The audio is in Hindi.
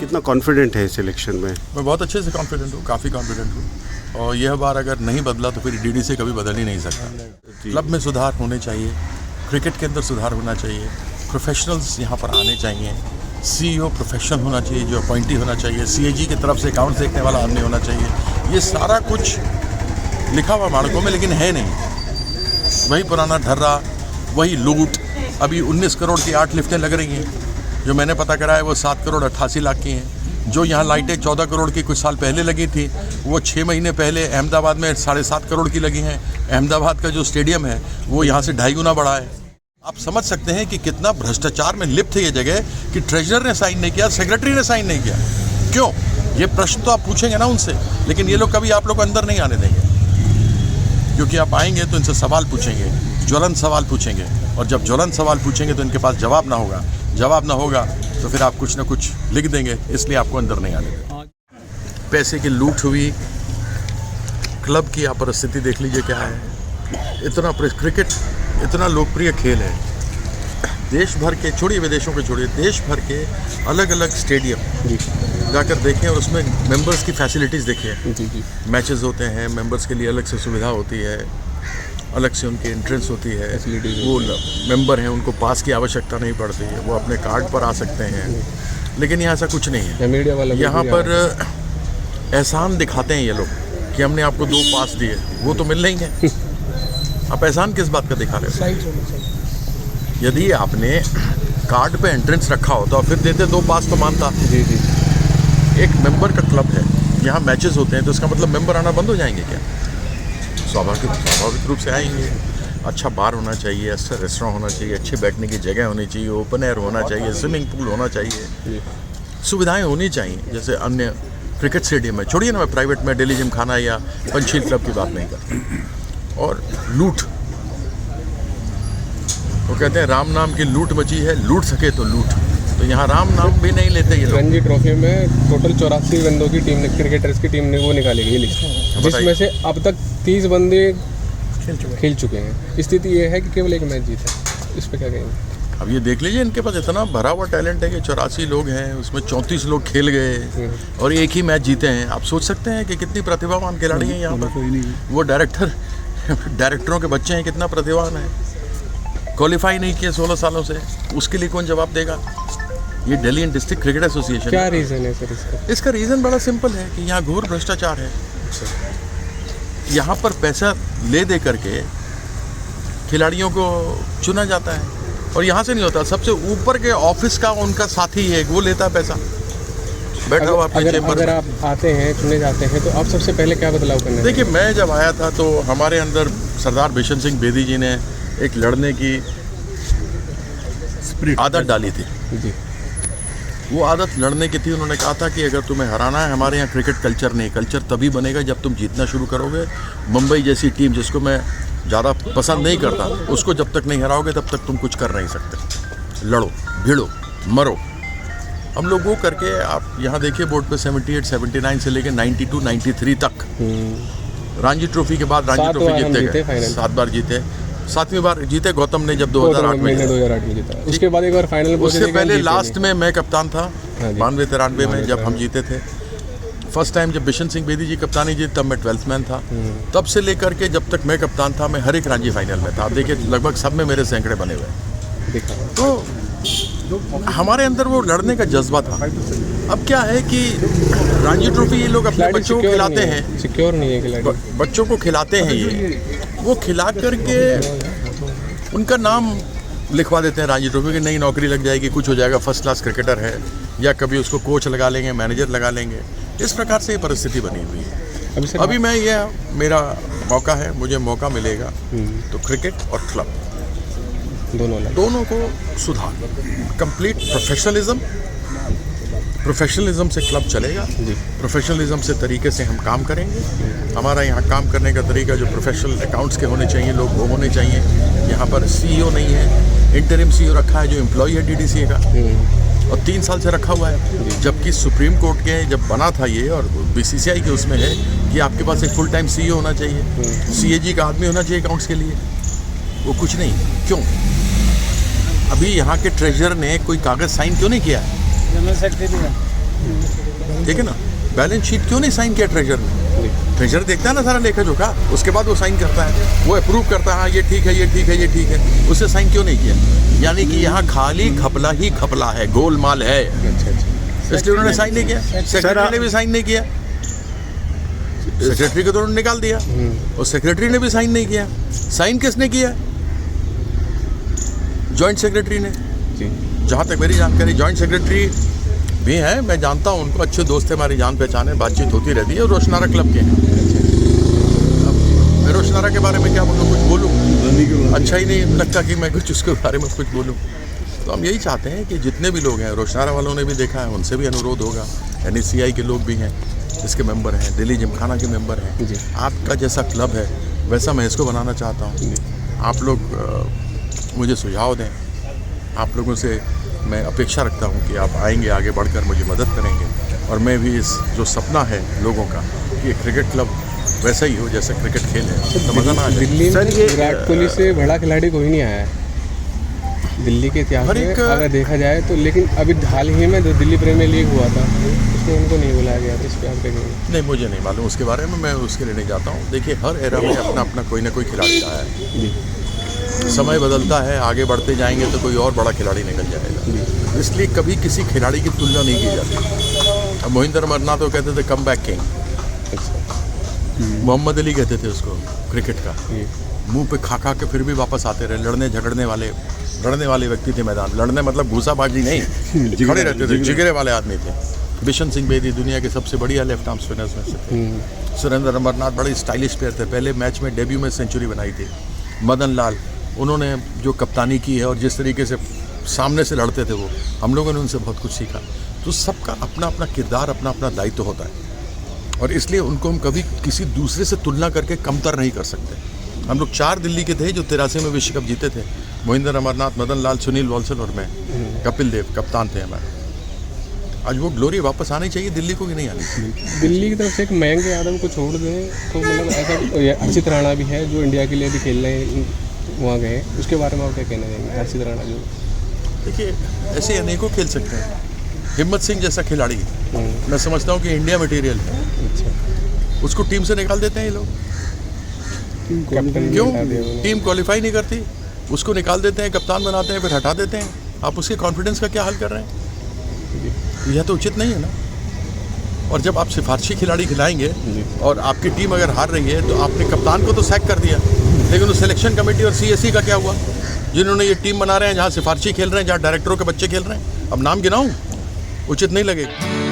कितना कॉन्फिडेंट है इस इलेक्शन में? मैं बहुत अच्छे से कॉन्फिडेंट हूँ, काफ़ी कॉन्फिडेंट हूँ। और यह बार अगर नहीं बदला तो फिर डीडीसी कभी बदल ही नहीं सकता। क्लब में सुधार होने चाहिए, क्रिकेट के अंदर सुधार होना चाहिए, प्रोफेशनल्स यहाँ पर आने चाहिए, सीईओ प्रोफेशनल होना चाहिए, जो अपॉइंटी होना चाहिए, सीएजी की तरफ से अकाउंट देखने वाला आदमी होना चाहिए। ये सारा कुछ लिखा हुआ मानकों में, लेकिन है नहीं। वही पुराना ढर्रा, वही लूट। अभी 19 करोड़ की 8 लिफ्टें लग रही हैं, जो मैंने पता करा है वो 7 करोड़ 88 लाख की हैं। जो यहाँ लाइटें 14 करोड़ की कुछ साल पहले लगी थी, वो 6 महीने पहले अहमदाबाद में 7.5 करोड़ की लगी हैं। अहमदाबाद का जो स्टेडियम है वो यहाँ से 2.5 गुना बड़ा है। आप समझ सकते हैं कि कितना भ्रष्टाचार में लिप्त है ये जगह कि ट्रेजरर ने साइन नहीं किया, सेक्रेटरी ने साइन नहीं किया। क्यों? ये प्रश्न तो आप पूछेंगे ना उनसे, लेकिन ये लोग कभी आप लोग को अंदर नहीं आने देंगे, क्योंकि आप आएंगे तो इनसे सवाल पूछेंगे, ज्वलंत सवाल पूछेंगे, और जब ज्वलंत सवाल पूछेंगे तो इनके पास जवाब ना होगा तो फिर आप कुछ ना कुछ लिख देंगे, इसलिए आपको अंदर नहीं आने देंगे। पैसे की लूट हुई, क्लब की आप परिस्थिति देख लीजिए क्या है। इतना क्रिकेट इतना लोकप्रिय खेल है, देश भर के, छोड़िए विदेशों के छोड़िए, देश भर के अलग अलग स्टेडियम जाकर देखें और उसमें मेंबर्स की फैसिलिटीज़ देखिए। मैचेस होते हैं, मेंबर्स के लिए अलग से सुविधा होती है, अलग से उनकी एंट्रेंस होती है। वो मेंबर हैं, उनको पास की आवश्यकता नहीं पड़ती है, वो अपने कार्ड पर आ सकते हैं। लेकिन यहाँ ऐसा कुछ नहीं है। यहाँ पर एहसान दिखाते हैं ये लोग कि हमने आपको 2 पास दिए, वो तो मिल नहीं है। आप एहसान किस बात का दिखा रहे हो? यदि आपने कार्ड पे एंट्रेंस रखा होता और फिर देते 2 पास तो मानता। एक मेंबर का क्लब है, यहाँ मैचेस होते हैं, तो इसका मतलब मेंबर आना बंद हो जाएंगे क्या? स्वाभाविक रूप से आएंगे। अच्छा बार होना चाहिए, अच्छा रेस्टोरेंट होना चाहिए, अच्छे बैठने की जगह होनी चाहिए, ओपन एयर होना चाहिए, स्विमिंग पूल होना चाहिए, सुविधाएं होनी चाहिए जैसे अन्य क्रिकेट स्टेडियम में। छोड़िए ना, मैं प्राइवेट में दिल्ली जिमखाना या पंचशील क्लब की बात नहीं करता। और लूट, वो कहते हैं राम नाम की लूट मची है, लूट सके तो लूट। तो यहाँ राम नाम भी नहीं लेते ये लोग। रणजी ट्रॉफी में टोटल 84 बंदों की टीम ने, क्रिकेटर्स की टीम ने वो निकाली गई लिस्ट, जिसमें से अब तक 30 बंदे खेल चुके हैं। स्थिति ये है कि केवल एक मैच जीता है। इस पर क्या कहेंगे? अब ये देख लीजिए, इनके पास इतना भरा हुआ टैलेंट है कि 84 लोग हैं, उसमें 34 लोग खेल गए और एक ही मैच जीते हैं। आप सोच सकते हैं कि कितनी प्रतिभावान खिलाड़ी हैं यहाँ पर। वो डायरेक्टरों के बच्चे हैं, कितना प्रतिभावान है। क्वालिफाई नहीं किए 16 सालों से, उसके लिए कौन जवाब देगा? ये दिल्ली डिस्ट्रिक्ट क्रिकेट एसोसिएशन। क्या रीज़न है सर इसका रीज़न बड़ा सिंपल है कि यहाँ घोर भ्रष्टाचार है। यहाँ पर पैसा ले दे करके खिलाड़ियों को चुना जाता है, और यहाँ से नहीं होता। सबसे ऊपर के ऑफिस का उनका साथी है, वो लेता है पैसा, बैठा हुआ अपने चेंबर में। अगर आप आते हैं, चुने जाते हैं, तो आप सबसे पहले क्या बदलाव करना है? देखिए, मैं जब आया था तो हमारे अंदर सरदार बिशन सिंह बेदी जी ने एक लड़ने की आदत डाली थी जी। वो आदत लड़ने की थी। उन्होंने कहा था कि अगर तुम्हें हराना है, हमारे यहाँ क्रिकेट कल्चर नहीं, कल्चर तभी बनेगा जब तुम जीतना शुरू करोगे। मुंबई जैसी टीम, जिसको मैं ज़्यादा पसंद नहीं करता, उसको जब तक नहीं हराओगे तब तक तुम कुछ कर नहीं सकते। लड़ो, भिड़ो, मरो। हम लोग वो करके, आप यहाँ देखिए बोर्ड पे 78, 79 से लेकर 92, 93 तक रणजी ट्रॉफी के बाद रणजी ट्रॉफी जीते गए, 7 बार जीते। 7वीं बार जीते गौतम ने जब 2008 में जीता। उसके बाद एक बार फाइनल, उससे पहले लास्ट में मैं कप्तान था 92-93 में जब हम जीते थे। फर्स्ट टाइम जब बिशन सिंह बेदी जी कप्तानी जी, तब मैं 12th मैन था। तब से लेकर के जब तक मैं कप्तान था, मैं हर एक रणजी फाइनल में था। आप देखिए, लगभग सब में मेरे सैकड़े बने हुए। तो हमारे अंदर वो लड़ने का जज्बा था। अब क्या है कि रणजी ट्रॉफी ये लोग अपने बच्चों को खिलाते हैं, सिक्योर नहीं है खिलाड़ी, बच्चों को खिलाते हैं। ये वो खिला करके उनका नाम लिखवा देते हैं रणजी ट्रॉफी की, नई नौकरी लग जाएगी, कुछ हो जाएगा, फर्स्ट क्लास क्रिकेटर है, या कभी उसको कोच लगा लेंगे, मैनेजर लगा लेंगे। इस प्रकार से ये परिस्थिति बनी हुई है। अभी मैं ये, मेरा मौका है, मुझे मौका मिलेगा तो क्रिकेट और क्लब दोनों को सुधार, कंप्लीट प्रोफेशनलिज्म से क्लब चलेगा। प्रोफेशनलिज्म से तरीके से हम काम करेंगे। हमारा यहाँ काम करने का तरीका जो प्रोफेशनल अकाउंट्स के होने चाहिए, लोग वो होने चाहिए। यहाँ पर सीईओ नहीं है, इंटरिम सीईओ रखा है जो एम्प्लॉई है डीडीसी का, और 3 साल से रखा हुआ है। जबकि सुप्रीम कोर्ट के जब बना था ये, और बीसीसीआई के उसमें है कि आपके पास एक फुल टाइम सीईओ होना चाहिए, सीएजी का आदमी होना चाहिए अकाउंट्स के लिए। वो कुछ नहीं। क्यों? अभी यहाँ के ट्रेजरर ने कोई कागज़ साइन क्यों नहीं किया है? ठीक है ना, बैलेंस शीट क्यों नहीं साइन किया ट्रेजर ने? ट्रेजर देखता है ना सारा लेखा जोखा, उसके बाद वो साइन करता है, वो अप्रूव करता है, हाँ ये ठीक है, ये ठीक है, ये ठीक है, उससे साइन क्यों नहीं किया? यानी कि यहाँ खाली घपला ही घपला है, गोलमाल है, इसलिए उन्होंने साइन नहीं किया। सेक्रेटरी ने भी साइन नहीं किया, सेक्रेटरी को तो उन्होंने निकाल दिया, और सेक्रेटरी ने भी साइन नहीं किया। साइन किसने किया? जॉइंट सेक्रेटरी ने। जहाँ तक मेरी जानकारी जॉइंट सेक्रेटरी भी हैं, मैं जानता हूँ उनको, अच्छे दोस्त है, हमारी जान पहचान है, बातचीत होती रहती है, और रोशनारा क्लब के हैं। अब मैं रोशनारा के बारे में क्या बोलूँ, कुछ बोलूँ अच्छा ही नहीं लगता कि मैं कुछ उसके बारे में कुछ बोलूँ। तो हम यही चाहते हैं कि जितने भी लोग हैं, रोशनारा वालों ने भी देखा है, उनसे भी अनुरोध होगा, NSCI के लोग भी हैं इसके मेंबर हैं, दिल्ली जिमखाना के मेंबर हैं, आपका जैसा क्लब है वैसा मैं इसको बनाना चाहता हूँ। आप लोग मुझे सुझाव दें, आप लोगों से मैं अपेक्षा रखता हूँ कि आप आएंगे, आगे बढ़कर मुझे मदद करेंगे, और मैं भी इस जो सपना है लोगों का कि क्रिकेट क्लब वैसा ही हो जैसा क्रिकेट खेल है, तो मज़ा ना आ जाए। दिल्ली में विराट कोहली से बड़ा खिलाड़ी कोई नहीं आया है दिल्ली के इतिहास में अगर देखा जाए तो, लेकिन अभी हाल ही में जो दिल्ली प्रीमियर लीग हुआ था उसमें उनको नहीं बुलाया गया था, इस पर आप देखेंगे? नहीं, मुझे नहीं मालूम उसके बारे में, मैं उसके लिए नहीं जाता हूँ। देखिए, हर एरा में अपना अपना कोई ना कोई खिलाड़ी आया है, समय बदलता है, आगे बढ़ते जाएंगे तो कोई और बड़ा खिलाड़ी निकल जाएगा, इसलिए कभी किसी खिलाड़ी की तुलना नहीं की जाती। अब मोहिंदर अमरनाथ को कहते थे come back king, Mohammad Ali कहते थे उसको क्रिकेट का, मुंह पे खा खा के फिर भी वापस आते रहे, लड़ने वाले व्यक्ति थे मैदान, लड़ने मतलब घूसाबाजी नहीं, खड़े रहते थे, जिगरे वाले आदमी थे। बिशन सिंह बेदी दुनिया के सबसे बढ़िया लेफ्ट आर्म स्पिनर्स में से थे। सुरेंद्र अमरनाथ बड़े स्टाइलिश प्लेयर थे, पहले मैच में डेब्यू में सेंचुरी बनाई थी। मदन लाल, उन्होंने जो कप्तानी की है और जिस तरीके से सामने से लड़ते थे वो, हम लोगों ने उनसे बहुत कुछ सीखा। तो सबका अपना अपना किरदार, अपना अपना दायित्व होता है, और इसलिए उनको हम कभी किसी दूसरे से तुलना करके कमतर नहीं कर सकते। हम लोग 4 दिल्ली के थे जो 83 में विश्व कप जीते थे, मोहिंदर अमरनाथ, मदन लाल, सुनील वॉल्सन और मैं, कपिल देव कप्तान थे हमारे। आज वो ग्लोरी वापस आनी चाहिए दिल्ली को, कि नहीं आनी चाहिए? दिल्ली की तरफ से एक मयंक यादव को छोड़ दें तो मतलब ऐसा, हर्षित राणा भी है जो इंडिया के लिए भी खेल रहे हैं, वहाँ गए, उसके बारे में आप क्या कहना चाहेंगे? हर्षित राणा जो, देखिए, ऐसे अनेकों खेल सकते हैं। हिम्मत सिंह जैसा खिलाड़ी मैं समझता हूँ कि इंडिया मटेरियल है, अच्छा, उसको टीम से निकाल देते हैं ये लोग। कैप्टन क्यों? टीम क्वालिफाई नहीं करती, उसको निकाल देते हैं, कप्तान बनाते हैं, फिर हटा देते हैं। आप उसके कॉन्फिडेंस का क्या हाल कर रहे हैं? यह तो उचित नहीं है ना। और जब आप सिफारशी खिलाड़ी खिलाएंगे और आपकी टीम अगर हार रही है, तो आपने कप्तान को तो सैक कर दिया, लेकिन उस सिलेक्शन कमेटी और CSE का क्या हुआ, जिन्होंने ये टीम बना रहे हैं, जहाँ सिफारशी खेल रहे हैं, जहाँ डायरेक्टरों के बच्चे खेल रहे हैं? अब नाम गिनाऊँ? उचित नहीं लगेगा।